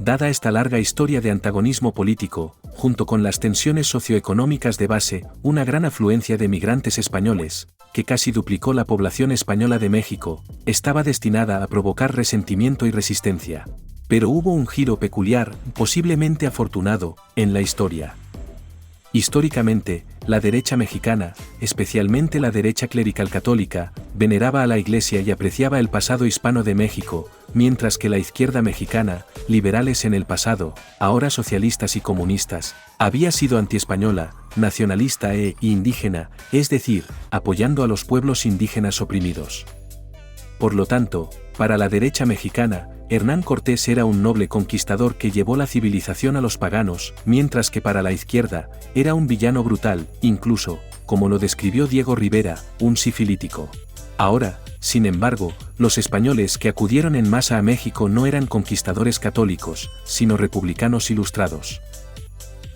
dada esta larga historia de antagonismo político, junto con las tensiones socioeconómicas de base, una gran afluencia de migrantes españoles, que casi duplicó la población española de México, estaba destinada a provocar resentimiento y resistencia. Pero hubo un giro peculiar, posiblemente afortunado, en la historia. Históricamente, la derecha mexicana, especialmente la derecha clerical católica, veneraba a la Iglesia y apreciaba el pasado hispano de México, mientras que la izquierda mexicana, liberales en el pasado, ahora socialistas y comunistas, había sido antiespañola, nacionalista e indígena, es decir, apoyando a los pueblos indígenas oprimidos. Por lo tanto, para la derecha mexicana, Hernán Cortés era un noble conquistador que llevó la civilización a los paganos, mientras que para la izquierda, era un villano brutal, incluso, como lo describió Diego Rivera, un sifilítico. Ahora, sin embargo, los españoles que acudieron en masa a México no eran conquistadores católicos, sino republicanos ilustrados.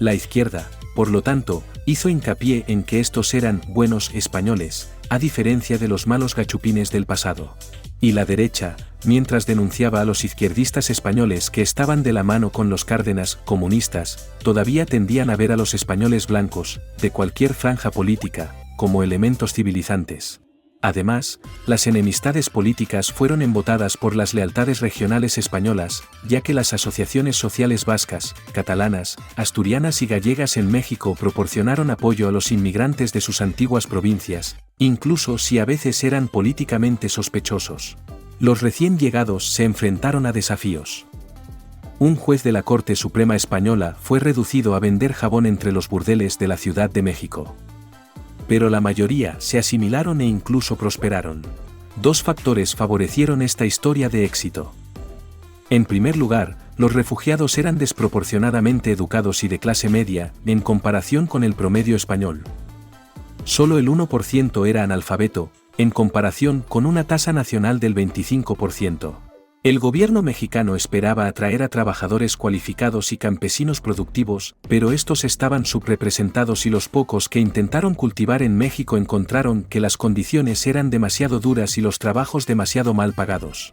La izquierda, por lo tanto, hizo hincapié en que estos eran buenos españoles, a diferencia de los malos gachupines del pasado. Y la derecha, mientras denunciaba a los izquierdistas españoles que estaban de la mano con los Cárdenas comunistas, todavía tendían a ver a los españoles blancos, de cualquier franja política, como elementos civilizantes. Además, las enemistades políticas fueron embotadas por las lealtades regionales españolas, ya que las asociaciones sociales vascas, catalanas, asturianas y gallegas en México proporcionaron apoyo a los inmigrantes de sus antiguas provincias, incluso si a veces eran políticamente sospechosos. Los recién llegados se enfrentaron a desafíos. Un juez de la Corte Suprema Española fue reducido a vender jabón entre los burdeles de la Ciudad de México. Pero la mayoría se asimilaron e incluso prosperaron. Dos factores favorecieron esta historia de éxito. En primer lugar, los refugiados eran desproporcionadamente educados y de clase media, en comparación con el promedio español. Solo el 1% era analfabeto, en comparación con una tasa nacional del 25%. El gobierno mexicano esperaba atraer a trabajadores cualificados y campesinos productivos, pero estos estaban subrepresentados y los pocos que intentaron cultivar en México encontraron que las condiciones eran demasiado duras y los trabajos demasiado mal pagados.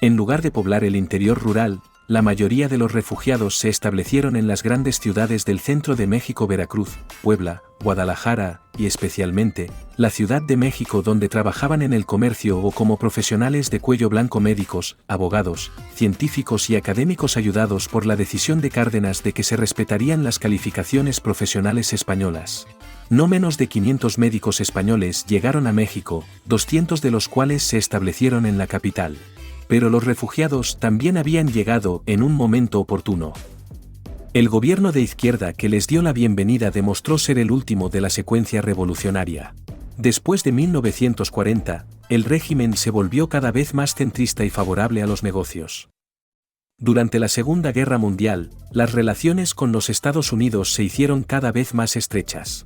En lugar de poblar el interior rural, la mayoría de los refugiados se establecieron en las grandes ciudades del centro de México: Veracruz, Puebla, Guadalajara, y especialmente, la Ciudad de México, donde trabajaban en el comercio o como profesionales de cuello blanco: médicos, abogados, científicos y académicos, ayudados por la decisión de Cárdenas de que se respetarían las calificaciones profesionales españolas. No menos de 500 médicos españoles llegaron a México, 200 de los cuales se establecieron en la capital. Pero los refugiados también habían llegado en un momento oportuno. El gobierno de izquierda que les dio la bienvenida demostró ser el último de la secuencia revolucionaria. Después de 1940, el régimen se volvió cada vez más centrista y favorable a los negocios. Durante la Segunda Guerra Mundial, las relaciones con los Estados Unidos se hicieron cada vez más estrechas.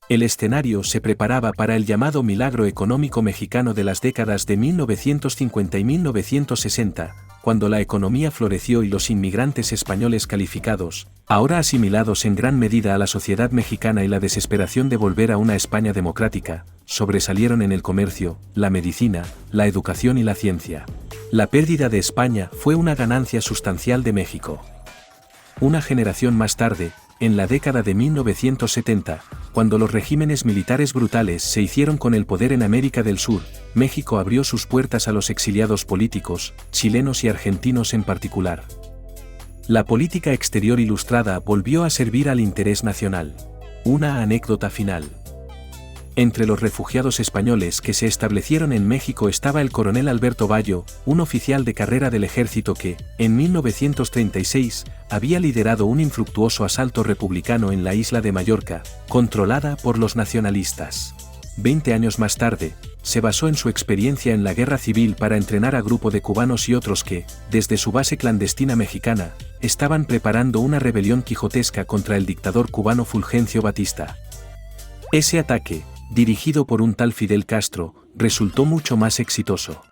El escenario se preparaba para el llamado milagro económico mexicano de las décadas de 1950 y 1960, cuando la economía floreció y los inmigrantes españoles calificados, ahora asimilados en gran medida a la sociedad mexicana y la desesperación de volver a una España democrática, sobresalieron en el comercio, la medicina, la educación y la ciencia. La pérdida de España fue una ganancia sustancial de México. Una generación más tarde, en la década de 1970, cuando los regímenes militares brutales se hicieron con el poder en América del Sur, México abrió sus puertas a los exiliados políticos, chilenos y argentinos en particular. La política exterior ilustrada volvió a servir al interés nacional. Una anécdota final. Entre los refugiados españoles que se establecieron en México estaba el coronel Alberto Bayo, un oficial de carrera del ejército que, en 1936, había liderado un infructuoso asalto republicano en la isla de Mallorca, controlada por los nacionalistas. 20 años más tarde, se basó en su experiencia en la guerra civil para entrenar a grupo de cubanos y otros que, desde su base clandestina mexicana, estaban preparando una rebelión quijotesca contra el dictador cubano Fulgencio Batista. Ese ataque, dirigido por un tal Fidel Castro, resultó mucho más exitoso.